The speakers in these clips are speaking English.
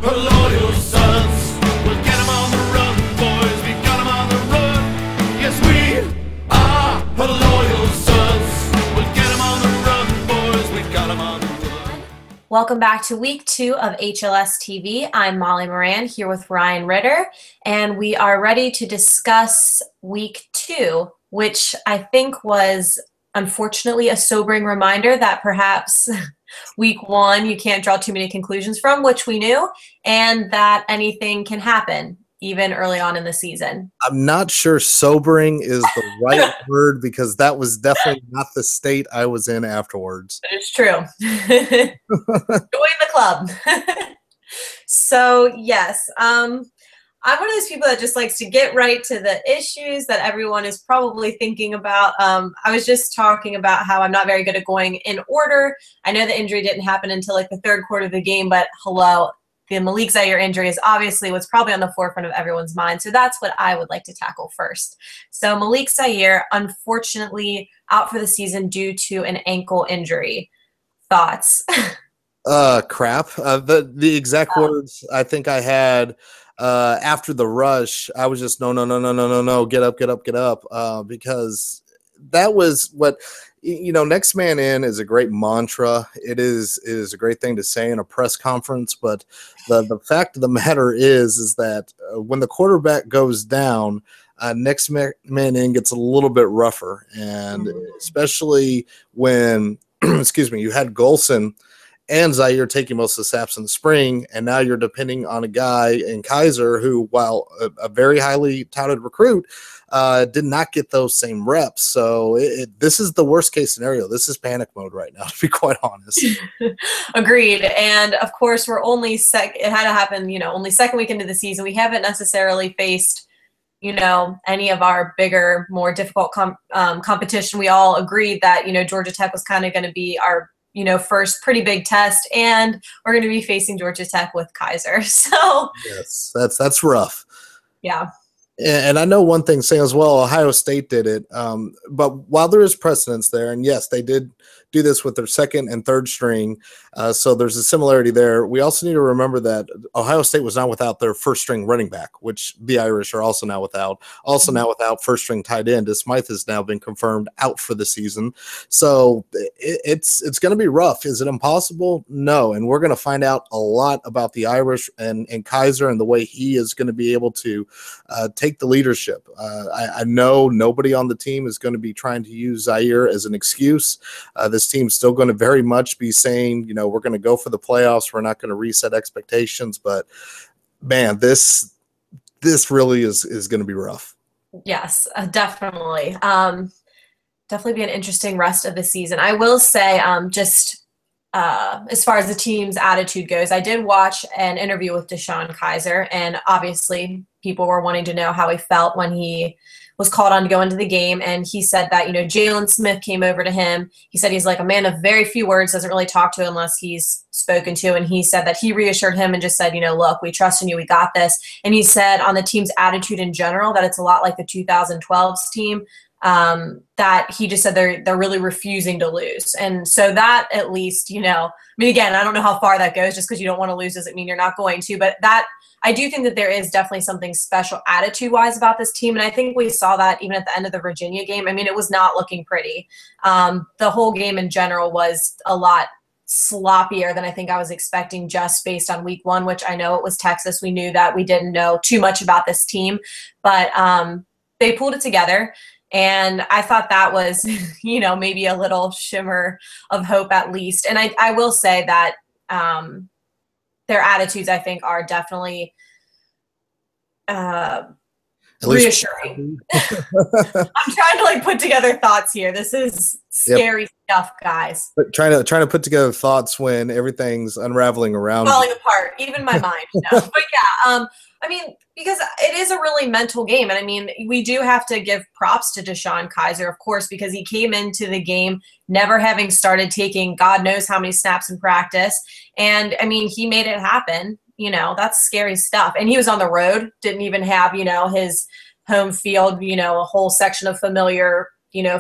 Her loyal sons. We'll get 'em on the run, boys. We got 'em on the run. Yes, we are her loyal sons. We'll get 'em on the run, boys. We got 'em on the run. Welcome back to week 2 of HLS TV. I'm Molly Moran here with Ryan Ritter, and we are ready to discuss week 2, which I think was unfortunately a sobering reminder that perhaps week 1 you can't draw too many conclusions from, which we knew, and that anything can happen even early on in the season. I'm not sure sobering is the right word because that was definitely not the state I was in afterwards. It's true. Join the club. So yes, I'm one of those people that just likes to get right to the issues that everyone is probably thinking about. I was just talking about how I'm not very good at going in order. I know the injury didn't happen until like the third quarter of the game, but hello, the Malik Zaire injury is obviously what's probably on the forefront of everyone's mind. So that's what I would like to tackle first. So Malik Zaire, unfortunately, out for the season due to an ankle injury. Thoughts? Crap. The exact words I think I had after the rush, I was just no, get up, because that was what, next man in is a great mantra. It is a great thing to say in a press conference, but the fact of the matter is that when the quarterback goes down, next man in gets a little bit rougher, and especially when excuse me, you had Golson and Zaire taking most of the snaps in the spring, and now you're depending on a guy in Kaiser who, while a very highly touted recruit, did not get those same reps. So this is the worst case scenario. This is panic mode right now, to be quite honest. Agreed. And of course, we're only it had to happen, only second week into the season. We haven't necessarily faced, any of our bigger, more difficult competition. We all agreed that, Georgia Tech was kind of going to be our first pretty big test, and we're going to be facing Georgia Tech with Kaiser. So yes, that's rough. Yeah. And I know one thing saying as well, Ohio State did it. But while there is precedence there, and yes, they did do this with their second and third string, so there's a similarity there. We also need to remember that Ohio State was not without their first string running back, which the Irish are also now without. Also now without first string tight end. Smythe has now been confirmed out for the season. So it's going to be rough. Is it impossible? No. And we're going to find out a lot about the Irish and Kaiser and the way he is going to be able to take the leadership. I know nobody on the team is going to be trying to use Zaire as an excuse. This team's still going to very much be saying, we're going to go for the playoffs. We're not going to reset expectations. But, man, this really is going to be rough. Yes, definitely. Definitely be an interesting rest of the season. I will say as far as the team's attitude goes, I did watch an interview with DeShone Kizer, and obviously people were wanting to know how he felt when he was called on to go into the game. And he said that, Jalen Smith came over to him. He said he's like a man of very few words, doesn't really talk to unless he's spoken to. And he said that he reassured him and just said, look, we trust in you. We got this. And he said on the team's attitude in general, that it's a lot like the 2012's team. That he just said they're really refusing to lose. And so that at least, again, I don't know how far that goes. Just because you don't want to lose doesn't mean you're not going to, but that I do think that there is definitely something special attitude-wise about this team. And I think we saw that even at the end of the Virginia game. It was not looking pretty. The whole game in general was a lot sloppier than I think I was expecting just based on week 1, which I know it was Texas. We knew that we didn't know too much about this team, but they pulled it together. And I thought that was, maybe a little shimmer of hope at least. And I will say that their attitudes, I think, are definitely reassuring. I'm trying to put together thoughts here. This is scary stuff, guys. But trying to put together thoughts when everything's unraveling around, falling apart, even my mind. But yeah, because it is a really mental game. And we do have to give props to DeShone Kizer, of course, because he came into the game never having started taking God knows how many snaps in practice. And he made it happen. That's scary stuff. And he was on the road, didn't even have, his home field, a whole section of familiar,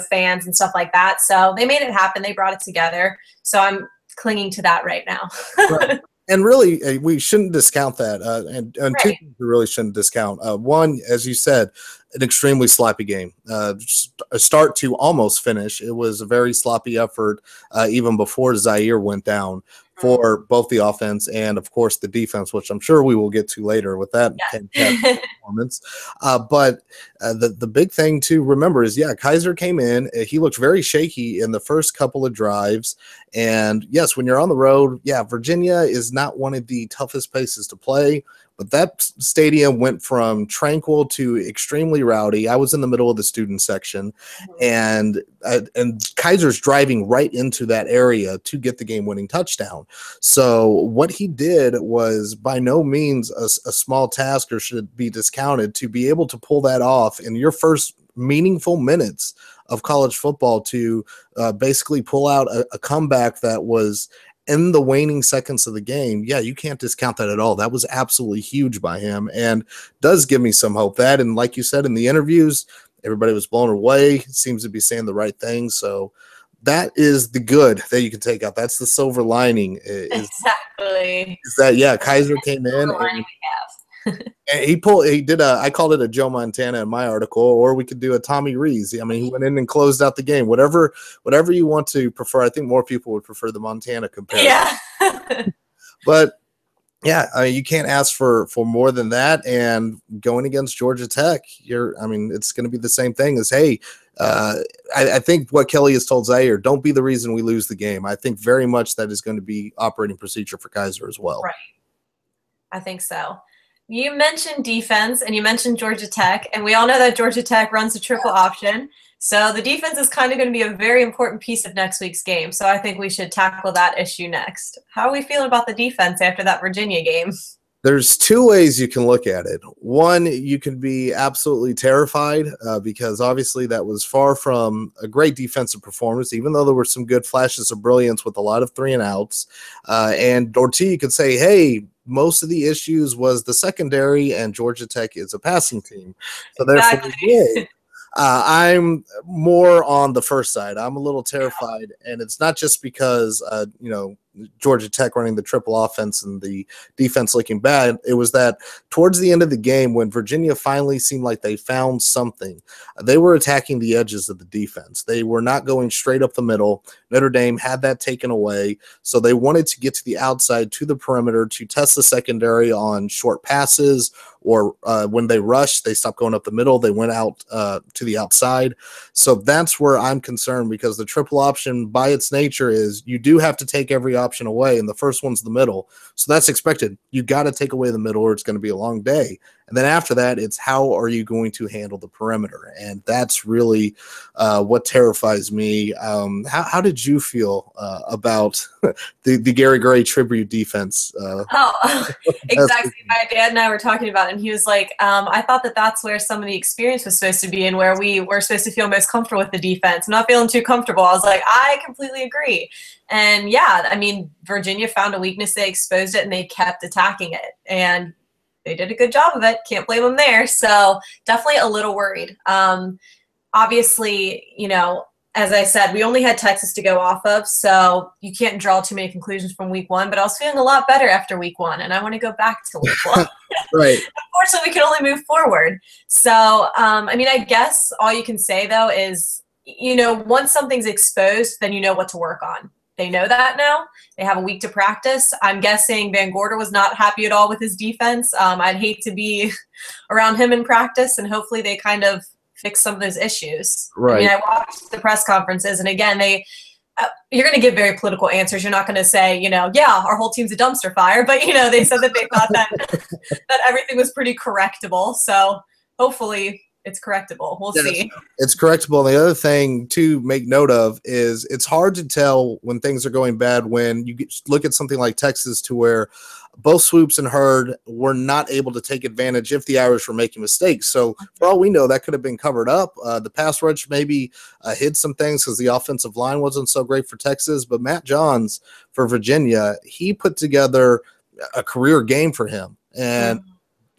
fans and stuff like that. So they made it happen. They brought it together. So I'm clinging to that right now. Right. And really, we shouldn't discount that. And two Right. things we really shouldn't discount. One, as you said, an extremely sloppy game. A start to almost finish. It was a very sloppy effort, even before Zaire went down for both the offense and, of course, the defense, which I'm sure we will get to later with that Yeah. performance. But the big thing to remember is, Kaiser came in. He looked very shaky in the first couple of drives. And yes, when you're on the road, Virginia is not one of the toughest places to play. But that stadium went from tranquil to extremely rowdy. I was in the middle of the student section, and Kaiser's driving right into that area to get the game-winning touchdown. So what he did was by no means a small task or should be discounted to be able to pull that off in your first meaningful minutes of college football to basically pull out a comeback that was in the waning seconds of the game. You can't discount that at all. That was absolutely huge by him and does give me some hope. That, and like you said in the interviews, everybody was blown away. Seems to be saying the right thing. So that is the good that you can take out. That's the silver lining. Exactly. Is that, Kaiser came in and he did I called it a Joe Montana in my article, or we could do a Tommy Rees. I mean, he went in and closed out the game. Whatever you want to prefer. I think more people would prefer the Montana comparison. Yeah. But you can't ask for more than that. And going against Georgia Tech, it's going to be the same thing as, hey, I think what Kelly has told Zaire, don't be the reason we lose the game. I think very much that is going to be operating procedure for Kaiser as well. Right. I think so. You mentioned defense and you mentioned Georgia Tech, and we all know that Georgia Tech runs a triple option. So the defense is kind of going to be a very important piece of next week's game. So I think we should tackle that issue next. How are we feeling about the defense after that Virginia game? There's two ways you can look at it. One, you can be absolutely terrified because obviously that was far from a great defensive performance, even though there were some good flashes of brilliance with a lot of 3-and-outs. Or two, you could say, hey, most of the issues was the secondary, and Georgia Tech is a passing team. So therefore, I'm more on the first side. I'm a little terrified, and it's not just because, Georgia Tech running the triple offense and the defense looking bad. It was that towards the end of the game, when Virginia finally seemed like they found something, they were attacking the edges of the defense. They were not going straight up the middle. Notre Dame had that taken away, so they wanted to get to the outside, to the perimeter, to test the secondary on short passes, or when they rushed, they stopped going up the middle. They went out to the outside. So that's where I'm concerned, because the triple option by its nature is you do have to take every option away, and the first one's the middle. So that's expected. You got to take away the middle, or it's going to be a long day. And then after that, it's how are you going to handle the perimeter? And that's really what terrifies me. How did you feel about the Gary Gray tribute defense? Exactly. My dad and I were talking about it, and he was like, I thought that's where some of the experience was supposed to be and where we were supposed to feel most comfortable with the defense. I'm not feeling too comfortable. I was like, I completely agree. And Virginia found a weakness, they exposed it, and they kept attacking it. And they did a good job of it. Can't blame them there. So definitely a little worried. Obviously, as I said, we only had Texas to go off of, so you can't draw too many conclusions from week one, but I was feeling a lot better after week one, and I want to go back to week one. Right. Unfortunately, we can only move forward. So, I guess all you can say, though, is, once something's exposed, then you know what to work on. They know that now. They have a week to practice. I'm guessing Van Gorder was not happy at all with his defense. I'd hate to be around him in practice, and hopefully they kind of fix some of those issues. Right. I watched the press conferences, and again, you're going to give very political answers. You're not going to say, our whole team's a dumpster fire, but they said that they thought that everything was pretty correctable. So hopefully it's correctable. We'll see. It's correctable. And the other thing to make note of is it's hard to tell when things are going bad when you look at something like Texas, to where both Swoops and Hurd were not able to take advantage if the Irish were making mistakes. So for all we know, that could have been covered up. The pass rush maybe hid some things because the offensive line wasn't so great for Texas. But Matt Johns for Virginia, he put together a career game for him. And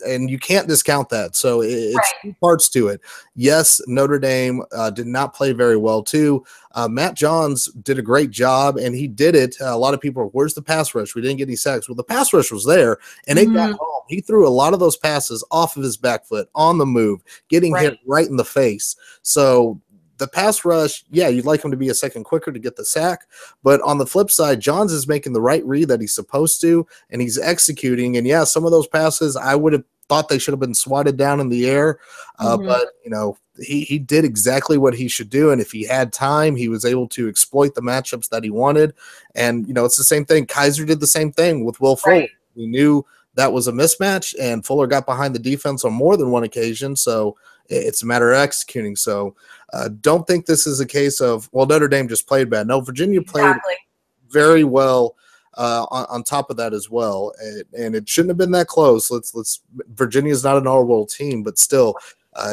and you can't discount that. So it's Right. two parts to it. Yes, Notre Dame did not play very well too. Matt Johns did a great job, and he did it. A lot of people are, where's the pass rush? We didn't get any sacks. Well, the pass rush was there, and it got home. He threw a lot of those passes off of his back foot, on the move, getting hit right in the face. So the pass rush, yeah, you'd like him to be a second quicker to get the sack. But on the flip side, Johns is making the right read that he's supposed to, and he's executing. And, yeah, some of those passes I would have thought they should have been swatted down in the air. But, you know, he did exactly what he should do. And if he had time, he was able to exploit the matchups that he wanted. And, you know, it's the same thing. Kaiser did the same thing with Will Fuller. Right. We knew that was a mismatch, and Fuller got behind the defense on more than one occasion. So it's a matter of executing. So don't think this is a case of, well, Notre Dame just played bad. No, Virginia played very well on top of that as well. And it shouldn't have been that close. Virginia's not an all-world team, but still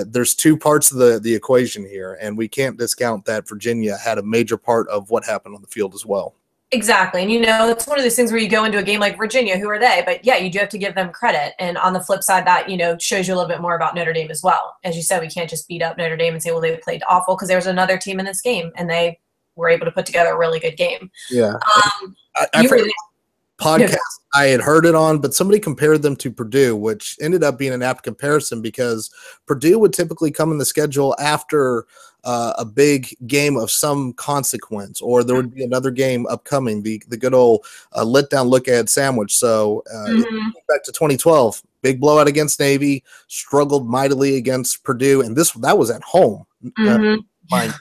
there's two parts of the equation here, and we can't discount that Virginia had a major part of what happened on the field as well. Exactly. And, you know, it's one of those things where you go into a game like Virginia, who are they? But, yeah, you do have to give them credit. And on the flip side, that, you know, shows you a little bit more about Notre Dame as well. As you said, we can't just beat up Notre Dame and say, well, they played awful, because there was another team in this game, and they were able to put together a really good game. Yeah. I forget podcast I had heard it on, but somebody compared them to Purdue, which ended up being an apt comparison, because Purdue would typically come in the schedule after a big game of some consequence, or there would be another game upcoming, the good old let down look ahead sandwich. So back to 2012, big blowout against Navy, struggled mightily against Purdue, and that was at home. Mind you.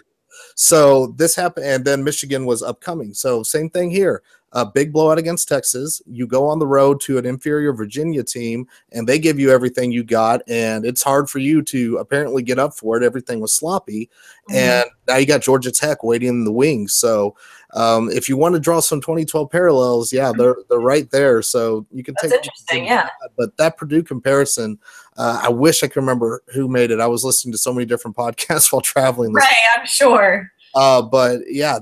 So this happened, and then Michigan was upcoming. So same thing here. A big blowout against Texas. You go on the road to an inferior Virginia team, and they give you everything you got, and it's hard for you to apparently get up for it. Everything was sloppy, and now you got Georgia Tech waiting in the wings. So if you want to draw some 2012 parallels, yeah, they're right there. So you can take. Interesting, yeah. But that Purdue comparison, I wish I could remember who made it. I was listening to so many different podcasts while traveling. Right, I'm sure. But yeah,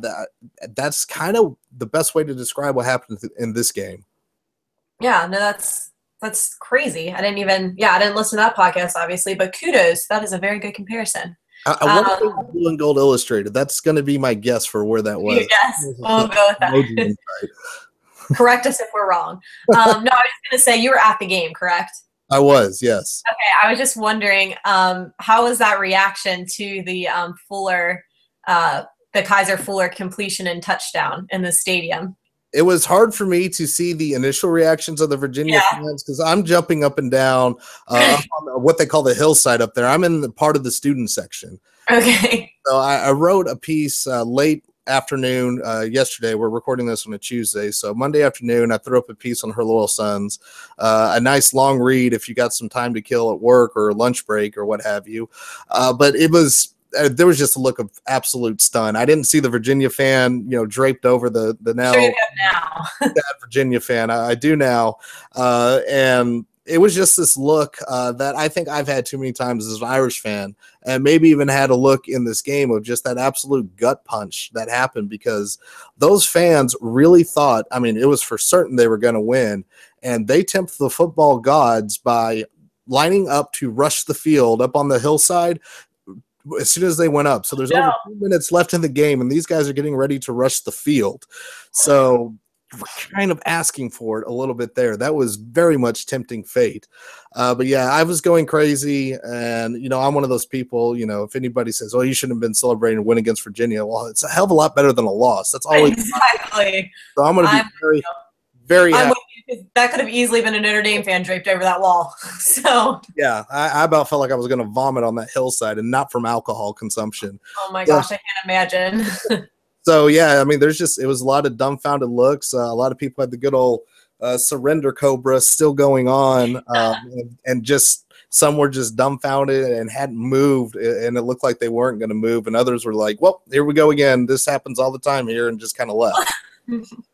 that's kind of the best way to describe what happened in this game. Yeah, no, that's crazy. I didn't listen to that podcast, obviously, but kudos. That is a very good comparison. I wonder if it was Blue and Gold Illustrated. That's going to be my guess for where that was. Yes, we'll go with that. Correct us if we're wrong. No, I was just going to say, you were at the game, correct? I was, yes. Okay, I was just wondering, how was that reaction to the the Kaiser Fuller completion and touchdown in the stadium? It was hard for me to see the initial reactions of the Virginia fans, because I'm jumping up and down up on what they call the hillside up there. I'm in the part of the student section. Okay. So I wrote a piece late afternoon yesterday. We're recording this on a Tuesday. So Monday afternoon, I threw up a piece on Her Loyal Sons, a nice long read if you got some time to kill at work or lunch break or what have you. But it was... there was just a look of absolute stun. I didn't see the Virginia fan, draped over the now bad Virginia fan. I do now. And it was just this look that I think I've had too many times as an Irish fan, and maybe even had a look in this game of just that absolute gut punch that happened, because those fans really thought, it was for certain they were going to win. And they tempted the football gods by lining up to rush the field up on the hillside as soon as they went up. So there's over 2 minutes left in the game, and these guys are getting ready to rush the field. So we're kind of asking for it a little bit there. That was very much tempting fate. But yeah, I was going crazy, and I'm one of those people, if anybody says, oh, you shouldn't have been celebrating a win against Virginia, well, it's a hell of a lot better than a loss. That's always exactly. So I'm going to be very happy. That could have easily been a Notre Dame fan draped over that wall. So yeah, I about felt like I was going to vomit on that hillside, and not from alcohol consumption. Oh my gosh, I can't imagine. So yeah, it was a lot of dumbfounded looks. A lot of people had the good old surrender cobra still going on, and just some were just dumbfounded and hadn't moved, and it looked like they weren't going to move, and others were like, well, here we go again. This happens all the time here, and just kind of left.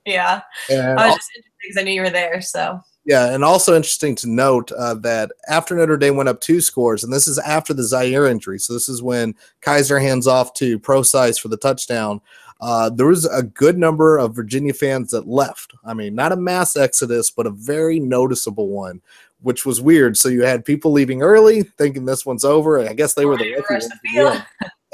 Yeah, and I was just interested because I knew you were there. So yeah, and also interesting to note that after Notre Dame went up 2 scores, and this is after the Zaire injury, so this is when Kaiser hands off to Pro Size for the touchdown. there was a good number of Virginia fans that left. I mean, not a mass exodus, but a very noticeable one, which was weird. So you had people leaving early, thinking this one's over. I guess they were the lucky ones. Yeah.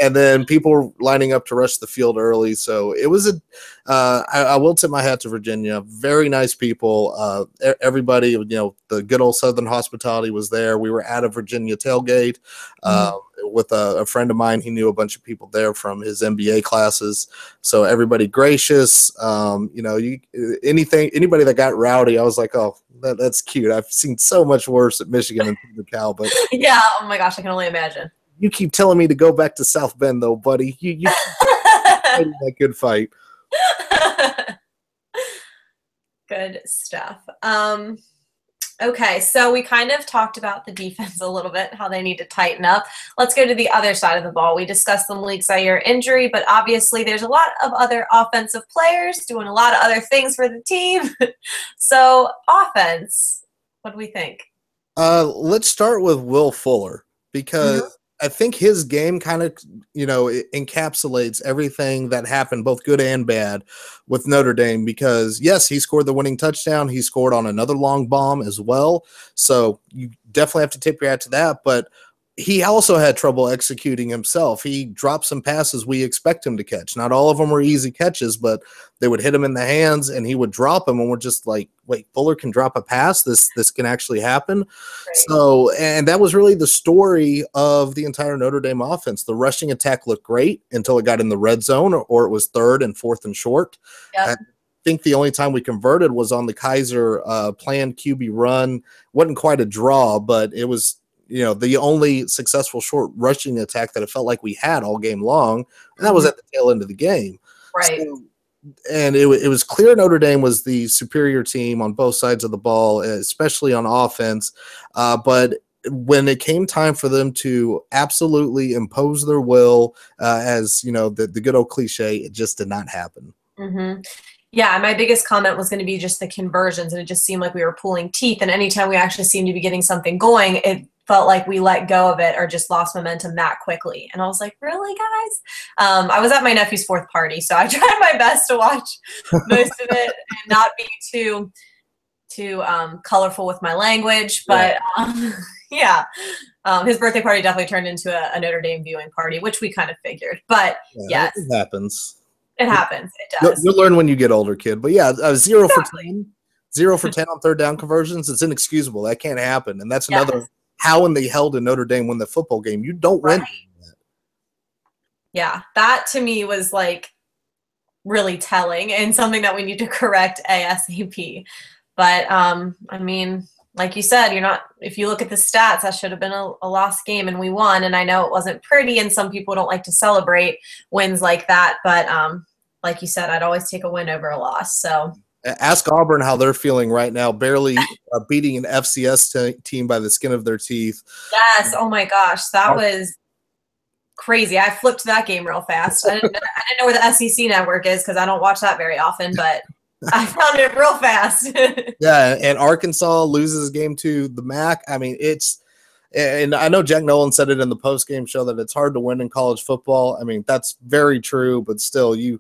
And then people were lining up to rush the field early. So it was I will tip my hat to Virginia. Very nice people. Everybody, you know, the good old Southern hospitality was there. We were at a Virginia tailgate with a friend of mine. He knew a bunch of people there from his MBA classes. So everybody gracious. You know, anybody that got rowdy, I was like, oh, that's cute. I've seen so much worse at Michigan and the Cal, but yeah, oh my gosh, I can only imagine. You keep telling me to go back to South Bend, though, buddy. You keep fighting that good fight. Good stuff. Okay, so we kind of talked about the defense a little bit, how they need to tighten up. Let's go to the other side of the ball. We discussed the Malik Zaire injury, but obviously there's a lot of other offensive players doing a lot of other things for the team. So offense, what do we think? Let's start with Will Fuller, because I think his game kind of, you know, encapsulates everything that happened, both good and bad, with Notre Dame. Because, yes, he scored the winning touchdown. He scored on another long bomb as well. So you definitely have to tip your hat to that. But he also had trouble executing himself. He dropped some passes we expect him to catch. Not all of them were easy catches, but they would hit him in the hands and he would drop them. And we're just like, wait, Fuller can drop a pass? This can actually happen? Right. So, and that was really the story of the entire Notre Dame offense. The rushing attack looked great until it got in the red zone, or it was 3rd and 4th and short. Yep. I think the only time we converted was on the Kaiser planned QB run. Wasn't quite a draw, but it was, you know, the only successful short rushing attack that it felt like we had all game long, and that was at the tail end of the game. Right. So, and it was clear Notre Dame was the superior team on both sides of the ball, especially on offense. But when it came time for them to absolutely impose their will, as you know, the good old cliche, it just did not happen. Mm-hmm. Yeah, my biggest comment was going to be just the conversions, and it just seemed like we were pulling teeth. And anytime we actually seemed to be getting something going, it felt like we let go of it or just lost momentum that quickly. And I was like, really, guys? I was at my nephew's 4th party, so I tried my best to watch most of it and not be too colorful with my language. But yeah, his birthday party definitely turned into a Notre Dame viewing party, which we kind of figured. But yes, it happens. It happens. It does. You'll learn when you get older, kid. But yeah, 0 for 10. 0 for 10 on 3rd down conversions. It's inexcusable. That can't happen. And that's another how in the hell did Notre Dame win the football game? You don't win. That. Yeah, that to me was like really telling and something that we need to correct ASAP. But I mean, like you said, if you look at the stats, that should have been a lost game and we won. And I know it wasn't pretty and some people don't like to celebrate wins like that. But like you said, I'd always take a win over a loss. So ask Auburn how they're feeling right now, barely beating an FCS team by the skin of their teeth. Yes. Oh my gosh. That was crazy. I flipped that game real fast. I didn't know where the SEC network is because I don't watch that very often, but I found it real fast. Yeah. And Arkansas loses game to the MAC. I mean, and I know Jack Nolan said it in the post-game show that it's hard to win in college football. I mean, that's very true, but still, you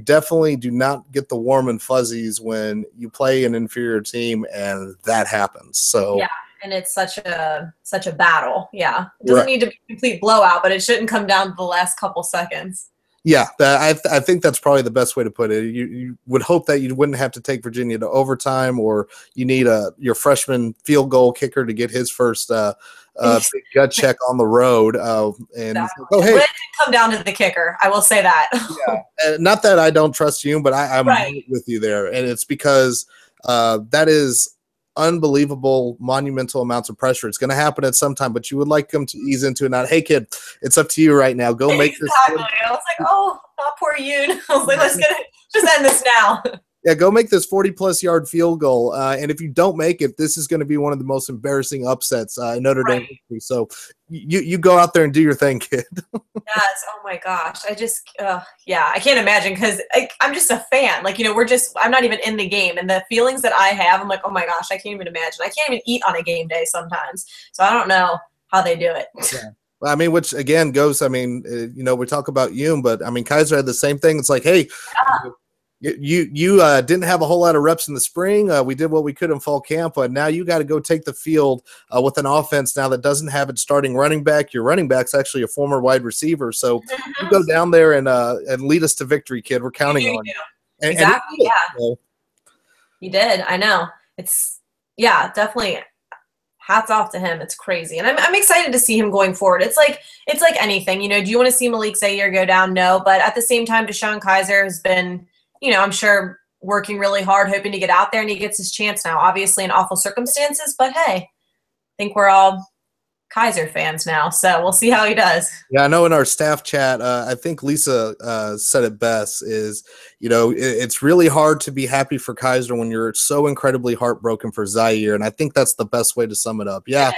definitely do not get the warm and fuzzies when you play an inferior team and that happens. So yeah, and it's such a battle. Yeah, it doesn't need to be a complete blowout, but it shouldn't come down to the last couple seconds. Yeah, I think that's probably the best way to put it. You would hope that you wouldn't have to take Virginia to overtime, or you need your freshman field goal kicker to get his first big gut check on the road. And exactly. It didn't come down to the kicker. I will say that. Yeah, not that I don't trust you, but I'm right with you there, and it's because that is unbelievable, monumental amounts of pressure. It's going to happen at some time, but you would like them to ease into it. Not, hey kid, it's up to you right now. Go make this. I was like, oh, not poor Yoon. I was like, let's just end this now. Yeah, go make this 40-plus yard field goal. And if you don't make it, this is going to be one of the most embarrassing upsets in Notre Dame history. So you go out there and do your thing, kid. Yes. Oh my gosh. I just, I can't imagine because I'm just a fan. Like, I'm not even in the game. And the feelings that I have, I'm like, oh my gosh, I can't even imagine. I can't even eat on a game day sometimes. So I don't know how they do it. Yeah. I mean, which again goes, I mean, we talk about Hume, but I mean, Kaiser had the same thing. It's like, hey, you didn't have a whole lot of reps in the spring. We did what we could in fall camp, but now you got to go take the field with an offense now that doesn't have its starting running back. Your running back's actually a former wide receiver. So you go down there and lead us to victory, kid. We're counting on you. Exactly. Yeah. He did. I know. It's definitely. Hats off to him. It's crazy. And I'm excited to see him going forward. It's like anything, do you want to see Malik Zaire go down? No. But at the same time, Deshaun Kaiser has been, I'm sure working really hard, hoping to get out there, and he gets his chance now, obviously in awful circumstances. But hey, I think we're all Kaiser fans now. So we'll see how he does. Yeah, I know in our staff chat, I think Lisa said it best is, it's really hard to be happy for Kaiser when you're so incredibly heartbroken for Zaire. And I think that's the best way to sum it up. Yeah,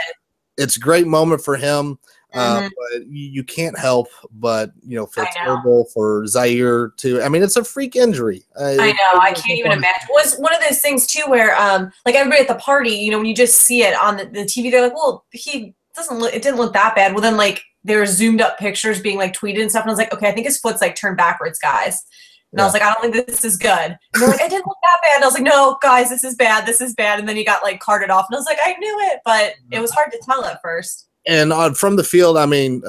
it's a great moment for him. But you can't help but, feel terrible for Zaire too. I mean, it's a freak injury. I know. I can't even imagine. It was one of those things too where, like everybody at the party, when you just see it on the TV, they're like, well, it didn't look that bad. Well, then like there were zoomed up pictures being like tweeted and stuff. And I was like, okay, I think his foot's like turned backwards, guys. And I was like, I don't think this is good. And they're like, it didn't look that bad. And I was like, no, guys, this is bad. This is bad. And then he got like carted off. And I was like, I knew it, but it was hard to tell at first. And from the field, I mean,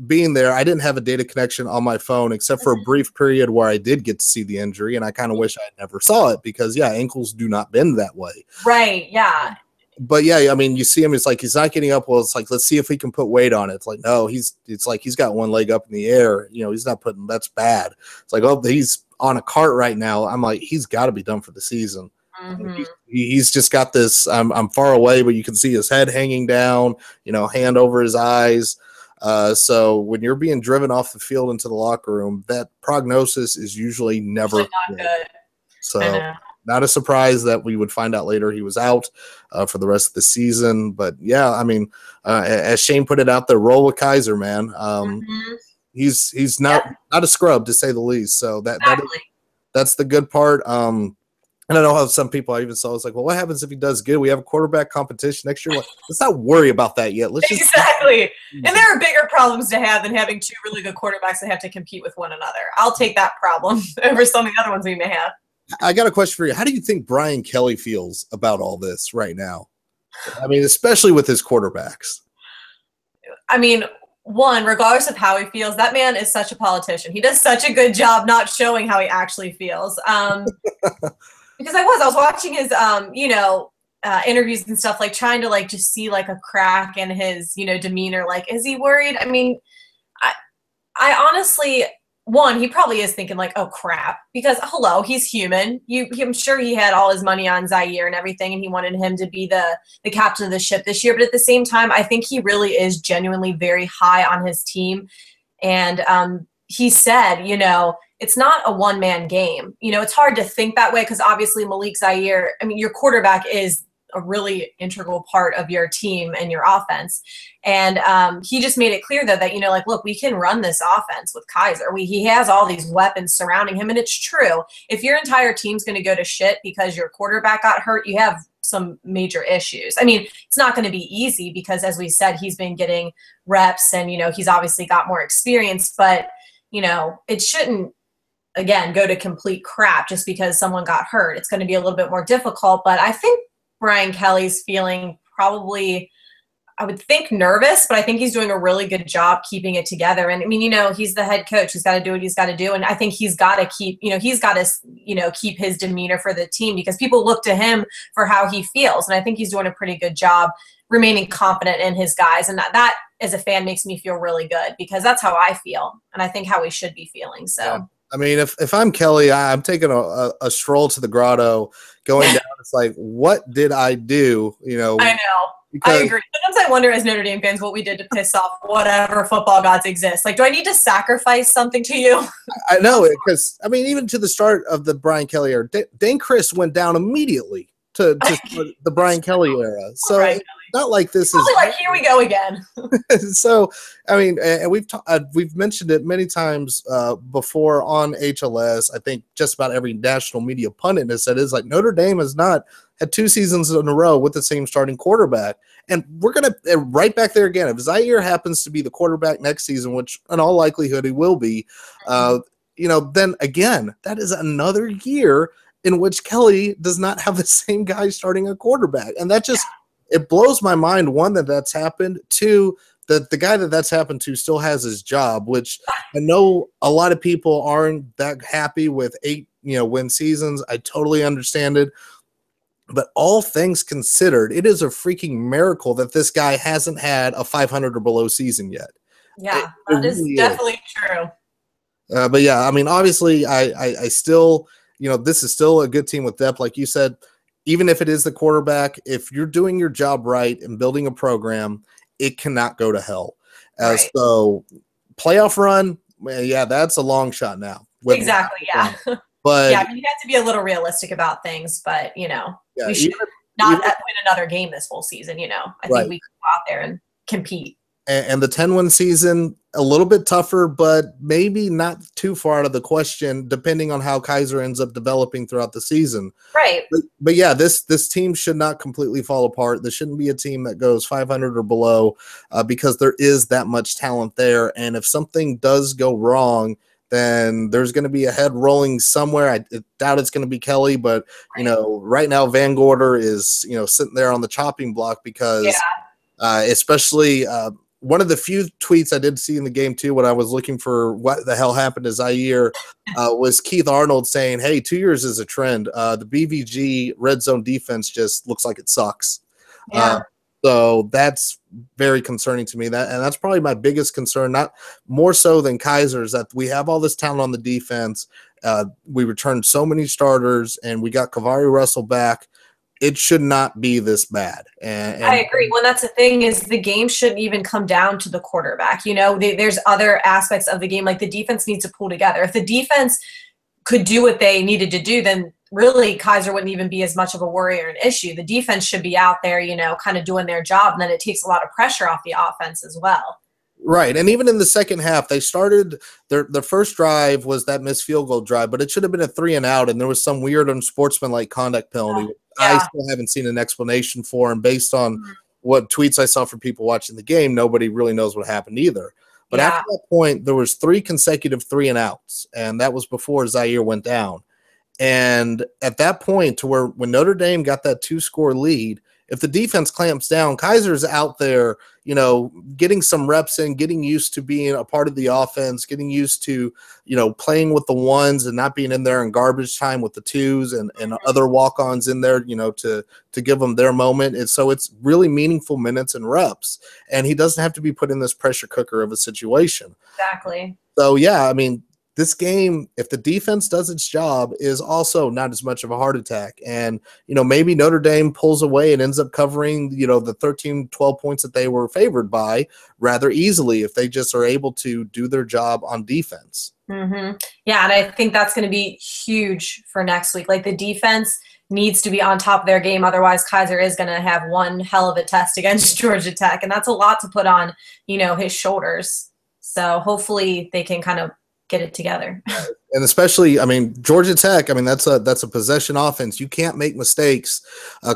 being there, I didn't have a data connection on my phone except for a brief period where I did get to see the injury. And I kind of wish I never saw it because, ankles do not bend that way. Right, yeah. But I mean, you see him, it's like he's not getting up. Well, it's like, let's see if we can put weight on it. It's like, no, it's like he's got one leg up in the air. He's not putting, that's bad. It's like, oh, he's on a cart right now. I'm like, he's got to be done for the season. He's just got this, I'm far away, but you can see his head hanging down, hand over his eyes. So when you're being driven off the field into the locker room, that prognosis is usually never good. So not a surprise that we would find out later he was out for the rest of the season. But I mean, as Shane put it out there, roll with Kaiser, man. He's not a scrub to say the least. So that's the good part. And I know how some people I even saw was like, well, what happens if he does good? We have a quarterback competition next year. Like, let's not worry about that yet. Let's just exactly. And there are bigger problems to have than having two really good quarterbacks that have to compete with one another. I'll take that problem over some of the other ones we may have. I got a question for you. How do you think Brian Kelly feels about all this right now? I mean, especially with his quarterbacks. I mean, one, regardless of how he feels, that man is such a politician. He does such a good job not showing how he actually feels. Because I was watching his, interviews and stuff, like trying to like just see like a crack in his, demeanor. Like, is he worried? I mean, I honestly, one, he probably is thinking like, oh crap, because hello, he's human. I'm sure he had all his money on Zaire and everything, and he wanted him to be the captain of the ship this year. But at the same time, I think he really is genuinely very high on his team. And he said, it's not a one-man game. It's hard to think that way because obviously Malik Zaire, I mean, your quarterback is a really integral part of your team and your offense. And he just made it clear that, look, we can run this offense with Kaiser. He has all these weapons surrounding him. And it's true. If your entire team's going to go to shit because your quarterback got hurt, you have some major issues. I mean, it's not going to be easy because, as we said, he's been getting reps and, he's obviously got more experience. But, it shouldn't, again, go to complete crap just because someone got hurt. It's going to be a little bit more difficult. But I think Brian Kelly's feeling probably, I would think, nervous, but I think he's doing a really good job keeping it together. And I mean, he's the head coach. He's got to do what he's got to do. And I think he's got to keep, keep his demeanor for the team because people look to him for how he feels. And I think he's doing a pretty good job remaining confident in his guys. And that as a fan makes me feel really good because that's how I feel. And I think how we should be feeling. So. Yeah. I mean, if I'm Kelly, I'm taking a stroll to the grotto, going down. It's like, what did I do? I know. I agree. Sometimes I wonder, as Notre Dame fans, what we did to piss off whatever football gods exist. Like, do I need to sacrifice something to you? I know it because I mean, even to the start of the Brian Kelly era, Dane Chris went down immediately to the Brian Kelly era. So. Right. Not like this is like here we go again. So, I mean, and we've mentioned it many times before on HLS. I think just about every national media pundit has said it's like Notre Dame is not had 2 seasons in a row with the same starting quarterback. And we're going to right back there again. If Zaire happens to be the quarterback next season, which in all likelihood he will be, then again, that is another year in which Kelly does not have the same guy starting a quarterback. And that just, it blows my mind, one, that's happened, two, that the guy that's happened to still has his job, which I know a lot of people aren't that happy with 8, win seasons. I totally understand it. But all things considered, it is a freaking miracle that this guy hasn't had a 500 or below season yet. Yeah, that is definitely true. But yeah, I mean, obviously, I still, this is still a good team with depth. Like you said, even if it is the quarterback, if you're doing your job right and building a program, it cannot go to hell. Right. So playoff run, yeah, that's a long shot now. Exactly, yeah. But yeah, I mean, you have to be a little realistic about things, but, we should not win another game this whole season, I think we can go out there and compete. And the 10-win season, a little bit tougher, but maybe not too far out of the question, depending on how Kaiser ends up developing throughout the season. Right. But yeah, this team should not completely fall apart. This shouldn't be a team that goes 500 or below because there is that much talent there. And if something does go wrong, then there's going to be a head rolling somewhere. I doubt it's going to be Kelly, but, right now Van Gorder is, sitting there on the chopping block because especially one of the few tweets I did see in the game too, when I was looking for what the hell happened to Zaire, was Keith Arnold saying, hey, 2 years is a trend. The BVG red zone defense just looks like it sucks. Yeah. So that's very concerning to me. And that's probably my biggest concern, not more so than Kaiser's, that we have all this talent on the defense. We returned so many starters, and we got Kavari Russell back. It should not be this bad. And I agree. Well, that's the thing, is the game shouldn't even come down to the quarterback. There's other aspects of the game, like the defense needs to pull together. If the defense could do what they needed to do, then really Kaiser wouldn't even be as much of a worry or an issue. The defense should be out there, kind of doing their job, and then it takes a lot of pressure off the offense as well. Right. And even in the second half, they started their first drive was that missed field goal drive, but it should have been a 3-and-out, and there was some weird unsportsmanlike conduct penalty. I still haven't seen an explanation for, and based on what tweets I saw from people watching the game, nobody really knows what happened either. But after that point, there was 3 consecutive 3-and-outs, and that was before Zaire went down. And at that point, to where when Notre Dame got that 2-score lead, if the defense clamps down, Kaiser's out there, getting some reps in, getting used to being a part of the offense, getting used to, playing with the ones and not being in there in garbage time with the twos and other walk-ons in there, to give them their moment. And so it's really meaningful minutes and reps. And he doesn't have to be put in this pressure cooker of a situation. Exactly. So, yeah, I mean, this game, if the defense does its job, is also not as much of a heart attack. And, maybe Notre Dame pulls away and ends up covering, the 13, 12 points that they were favored by rather easily if they just are able to do their job on defense. Mm-hmm. Yeah, and I think that's going to be huge for next week. Like, the defense needs to be on top of their game. Otherwise, Kaiser is going to have one hell of a test against Georgia Tech, and that's a lot to put on, his shoulders. So hopefully they can kind of get it together. And especially, I mean, Georgia Tech, I mean, that's a possession offense. You can't make mistakes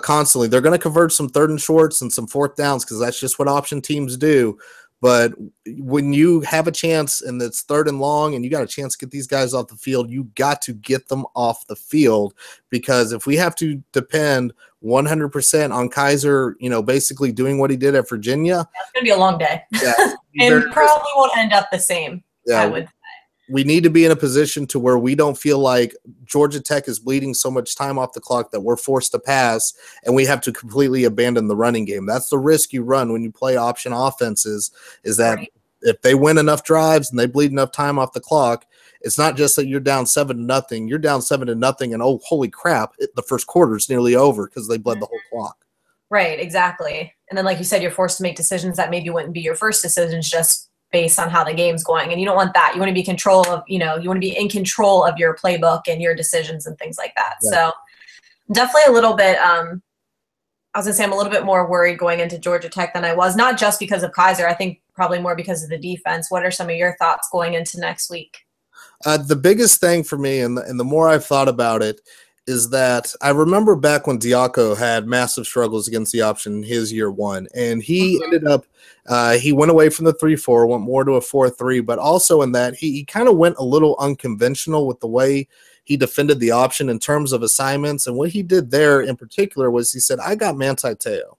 constantly. They're going to convert some 3rd and shorts and some 4th downs because that's just what option teams do. But when you have a chance and it's 3rd and long and you got a chance to get these guys off the field, you got to get them off the field, because if we have to depend 100% on Kaiser, basically doing what he did at Virginia, it's going to be a long day. Yeah, and probably won't end up the same, I would say. We need to be in a position to where we don't feel like Georgia Tech is bleeding so much time off the clock that we're forced to pass and we have to completely abandon the running game. That's the risk you run when you play option offenses, is that if they win enough drives and they bleed enough time off the clock, it's not just that you're down 7-0. You're down 7-0, and oh, holy crap, the first quarter is nearly over because they bled the whole clock. Right, exactly. And then, like you said, you're forced to make decisions that maybe wouldn't be your first decisions, just based on how the game's going. And you don't want that. You want to be in control of your playbook and your decisions and things like that. Right. So definitely a little bit, I was gonna say I'm a little bit more worried going into Georgia Tech than I was, not just because of Kaiser. I think probably more because of the defense. What are some of your thoughts going into next week? The biggest thing for me, and the more I've thought about it, is that I remember back when Diaco had massive struggles against the option his year one, and he ended up he went away from the 3-4, went more to a 4-3, but also in that he kind of went a little unconventional with the way he defended the option in terms of assignments. And what he did there in particular was he said, I got Manti Te'o.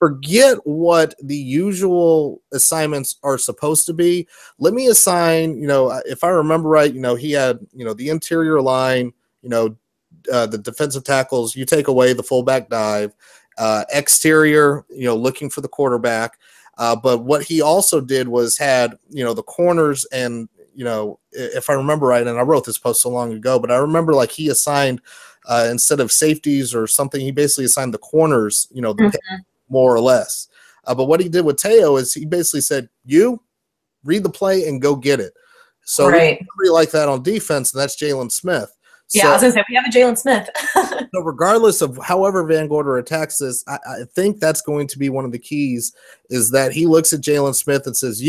Forget what the usual assignments are supposed to be. Let me assign, if I remember right, he had, the interior line, the defensive tackles, you take away the fullback dive, exterior, looking for the quarterback. But what he also did was had, the corners and, if I remember right, and I wrote this post so long ago, but I remember like he assigned instead of safeties or something, he basically assigned the corners, the pick, more or less. But what he did with Te'o is he basically said, you read the play and go get it. So somebody like that on defense, and that's Jalen Smith. Yeah, I was going to say, we have a Jalen Smith. So regardless of however Van Gorder attacks this, I think that's going to be one of the keys, is that he looks at Jalen Smith and says,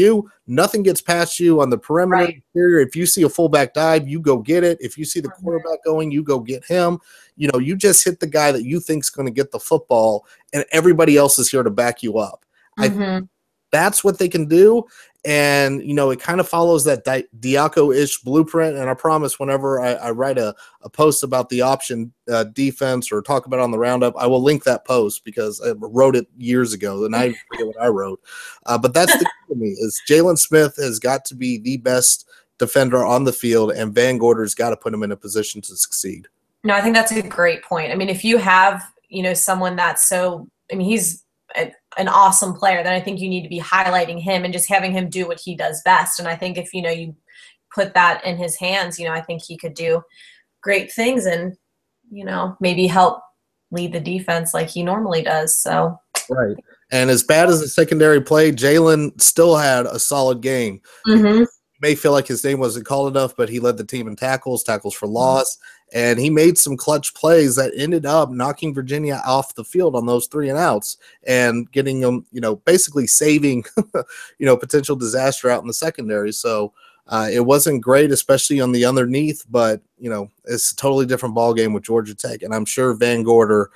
nothing gets past you on the perimeter. Interior. If you see a fullback dive, you go get it. If you see the quarterback going, you go get him. You just hit the guy that you think is going to get the football, and everybody else is here to back you up. I think that's what they can do. And, it kind of follows that Diaco-ish blueprint. And I promise whenever I write a post about the option defense or talk about it on the roundup, I will link that post because I wrote it years ago and I forget what I wrote. But that's the key to me is Jalen Smith has got to be the best defender on the field, and Van Gorder's got to put him in a position to succeed. No, I think that's a great point. I mean, if you have, someone that's he's an awesome player, then I think you need to be highlighting him and just having him do what he does best. And I think if, you put that in his hands, I think he could do great things and, maybe help lead the defense like he normally does. So. Right. And as bad as the secondary played, Jalen still had a solid game. You may feel like his name wasn't called enough, but he led the team in tackles for loss. And he made some clutch plays that ended up knocking Virginia off the field on those 3-and-outs and getting them, basically saving, potential disaster out in the secondary. So it wasn't great, especially on the underneath, but, it's a totally different ball game with Georgia Tech. And I'm sure Van Gorder,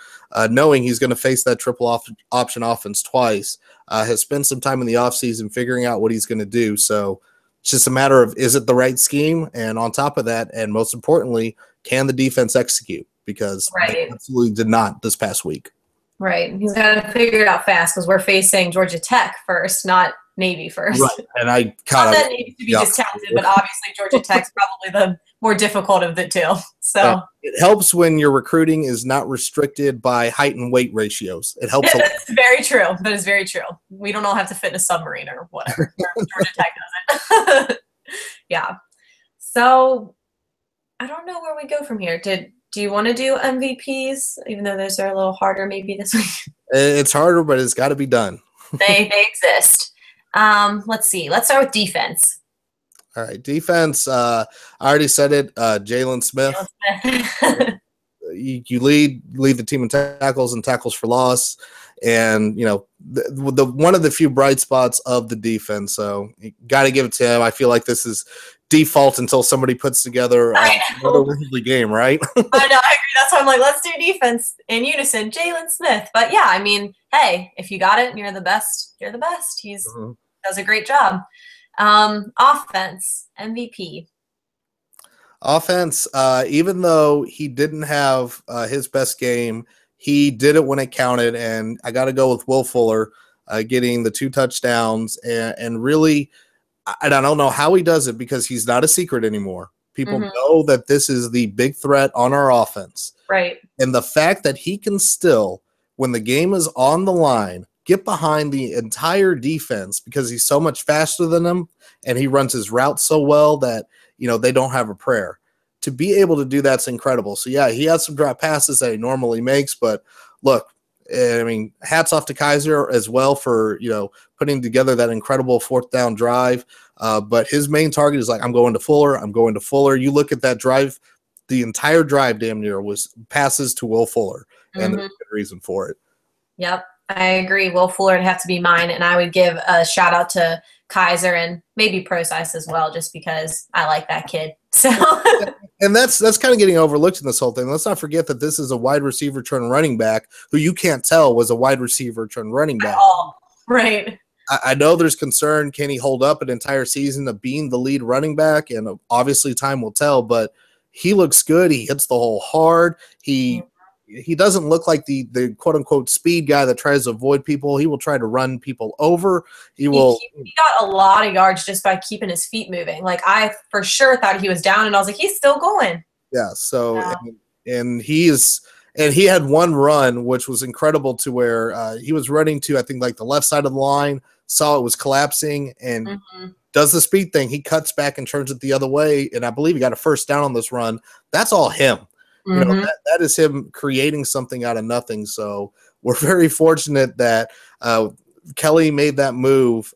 knowing he's going to face that triple option offense twice, has spent some time in the offseason figuring out what he's going to do. So it's just a matter of, is it the right scheme? And on top of that, and most importantly, can the defense execute? Because they absolutely did not this past week. Right. He's got to figure it out fast because we're facing Georgia Tech first, not Navy first. Right. And I kind of that Navy to be discounted, but obviously Georgia Tech's probably the more difficult of the two. So it helps when your recruiting is not restricted by height and weight ratios. It helps. That's very true. That is very true. We don't all have to fit in a submarine or whatever. Georgia Tech doesn't. Yeah. So I don't know where we go from here. Do you want to do MVPs, even though those are a little harder maybe this week? It's harder, but it's got to be done. They exist. Let's see. Let's start with defense. All right, defense. I already said it. Jalen Smith. You lead the team in tackles and tackles for loss, and the one of the few bright spots of the defense. So you got to give it to him. I feel like this is default until somebody puts together another worldly game, right? I know, I agree. That's why I'm like, let's do defense in unison. Jalen Smith. But yeah, I mean, hey, if you got it and you're the best, you're the best. He's does a great job. Offense, MVP. Offense, even though he didn't have his best game, he did it when it counted, and I got to go with Will Fuller getting the 2 touchdowns and really – and I don't know how he does it because he's not a secret anymore. People know that this is the big threat on our offense. Right. And the fact that he can still, when the game is on the line, get behind the entire defense because he's so much faster than them and he runs his route so well that, they don't have a prayer. To be able to do that's incredible. So, yeah, he has some drop passes that he normally makes, but look, I mean, hats off to Kaiser as well for, putting together that incredible 4th down drive. But his main target is like, I'm going to Fuller. I'm going to Fuller. You look at that drive, the entire drive damn near was passes to Will Fuller. And there's a good reason for it. Yep, I agree. Will Fuller would have to be mine. And I would give a shout out to Kaiser and maybe Procise as well, just because I like that kid. So And that's kind of getting overlooked in this whole thing. Let's not forget that this is a wide receiver turned running back who you can't tell was a wide receiver turned running back. Oh, right. I know there's concern. Can he hold up an entire season of being the lead running back? And obviously time will tell, but he looks good. He hits the hole hard. He doesn't look like the quote unquote speed guy that tries to avoid people. He will try to run people over. He got a lot of yards just by keeping his feet moving. Like I for sure thought he was down and I was like, he's still going. Yeah. So, and he had one run, which was incredible to where he was running to, I think like the left side of the line, saw it was collapsing and does the speed thing. He cuts back and turns it the other way. And I believe he got a first down on this run. That's all him. You know, that is him creating something out of nothing. So we're very fortunate that Kelly made that move.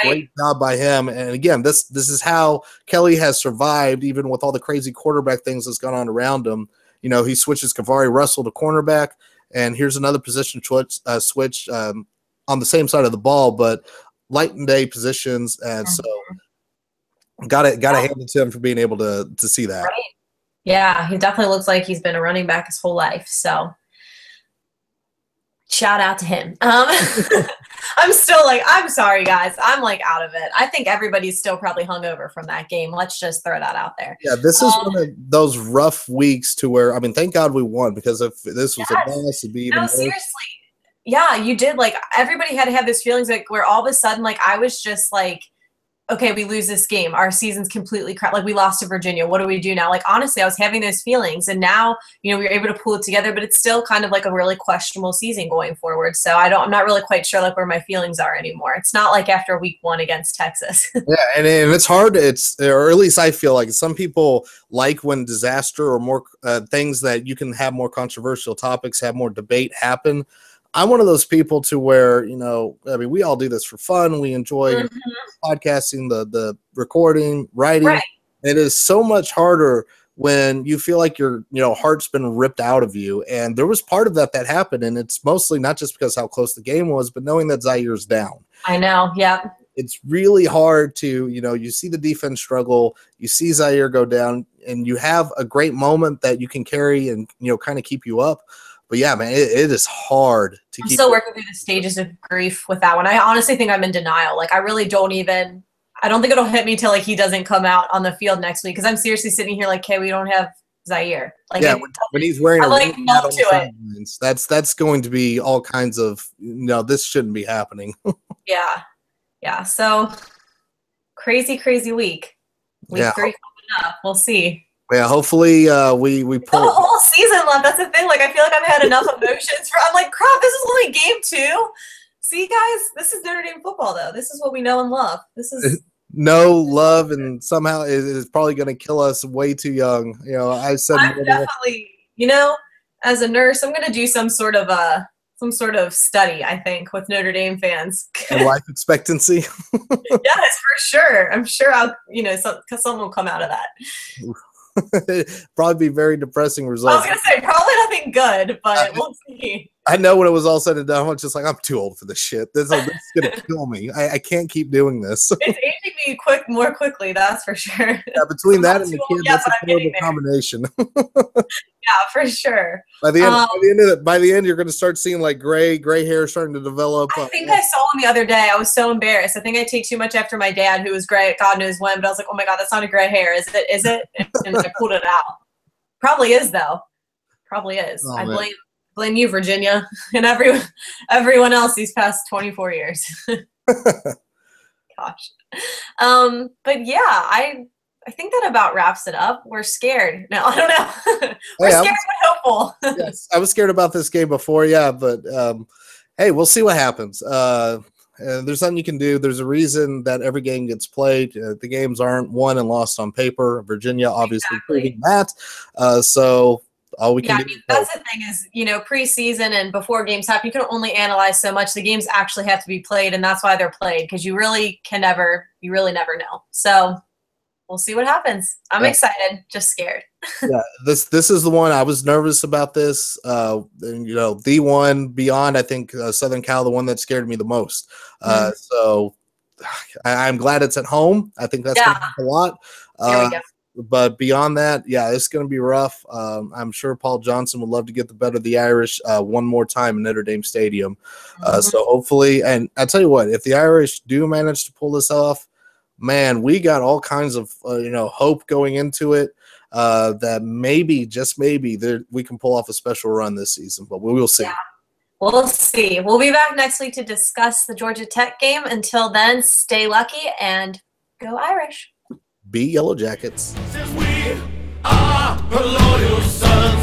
Great job by him. And again, this is how Kelly has survived, even with all the crazy quarterback things that's gone on around him. You know, he switches Kavari Russell to cornerback, and here's another position switch on the same side of the ball, but light and day positions. And so got to hand it to him for being able to see that. Right. Yeah, he definitely looks like he's been a running back his whole life. So shout out to him. I'm still like, I'm sorry, guys. I'm like out of it. I think everybody's still probably hungover from that game. Let's just throw that out there. Yeah, this is one of those rough weeks to where, I mean, thank God we won, because if this was a loss, it'd be even worse. Seriously. Yeah, you did. Like everybody had to have this feelings like where all of a sudden, like I was just like, okay, we lose this game. Our season's completely crap. Like we lost to Virginia. What do we do now? Like, honestly, I was having those feelings and now, you know, we were able to pull it together, but it's still kind of like a really questionable season going forward. So I'm not really quite sure like where my feelings are anymore. It's not like after week 1 against Texas. Yeah. And it's hard. Or at least I feel like some people like when disaster or more things that you can have more controversial topics, have more debate happen. I'm one of those people to where, you know, I mean, we all do this for fun. We enjoy podcasting, the recording, writing. Right. It is so much harder when you feel like your, you know, heart's been ripped out of you. And there was part of that happened. And it's mostly not just because how close the game was, but knowing that Zaire's down. I know. Yeah. It's really hard to, you know, you see the defense struggle, you see Zaire go down, and you have a great moment that you can carry and, you know, kind of keep you up. But yeah, man, it is hard to keep. I'm still working through the stages of grief with that one. I honestly think I'm in denial. Like I really don't think it'll hit me till like he doesn't come out on the field next week. Cause I'm seriously sitting here like, okay, we don't have Zaire. Like yeah, when he's wearing like numb to it. That's going to be all kinds of, you know, this shouldn't be happening. Yeah. Yeah. So crazy week. Week 3 coming up. We'll see. Yeah, hopefully we pull the whole season left. That's the thing. Like I feel like I've had enough emotions I'm like, crap, this is only game 2. See guys, this is Notre Dame football though. This is what we know and love. This is no love, and somehow it is probably gonna kill us way too young. You know, I said I'm definitely, you know, as a nurse, I'm gonna do some sort of study, I think, with Notre Dame fans. Life expectancy. Yes, for sure. I'm sure I'll, you know, something will come out of that. Probably be very depressing results. I was gonna say probably nothing good, but we'll see. I know when it was all said and done, I was just like, I'm too old for this shit. This is gonna kill me. I can't keep doing this. It's aging me more quickly, that's for sure. Yeah, between that and the kid, that's a horrible combination. Yeah, for sure. By the end, you're gonna start seeing like gray hair starting to develop. I think I saw him the other day. I was so embarrassed. I think I take too much after my dad, who was gray, God knows when. But I was like, oh my God, that's not a gray hair, is it? Is it? And I pulled it out. Probably is though. Probably is. Oh, I blame you, Virginia, and everyone else these past 24 years. Gosh. But yeah, I think that about wraps it up. We're scared. No, I don't know. We're scared but hopeful. Yes, I was scared about this game before, yeah, but hey, we'll see what happens. There's nothing you can do. There's a reason that every game gets played. The games aren't won and lost on paper. Virginia obviously proving that. So all we can do. That's the thing is, you know, preseason and before games happen, you can only analyze so much. The games actually have to be played, and that's why they're played, because you really never know. So we'll see what happens. I'm excited, just scared. Yeah, this is the one I was nervous about. This, and, you know, the one beyond, I think, Southern Cal, the one that scared me the most. So I'm glad it's at home. I think that's going to help a lot. Here we go. But beyond that, yeah, it's going to be rough. I'm sure Paul Johnson would love to get the better of the Irish one more time in Notre Dame Stadium. So hopefully, and I tell you what, if the Irish do manage to pull this off, man, we got all kinds of hope going into it. That maybe, just maybe, we can pull off a special run this season, but we will see. Yeah, we'll see. We'll be back next week to discuss the Georgia Tech game. Until then, stay lucky and go Irish. Be Yellow Jackets. Since we are her loyal sons.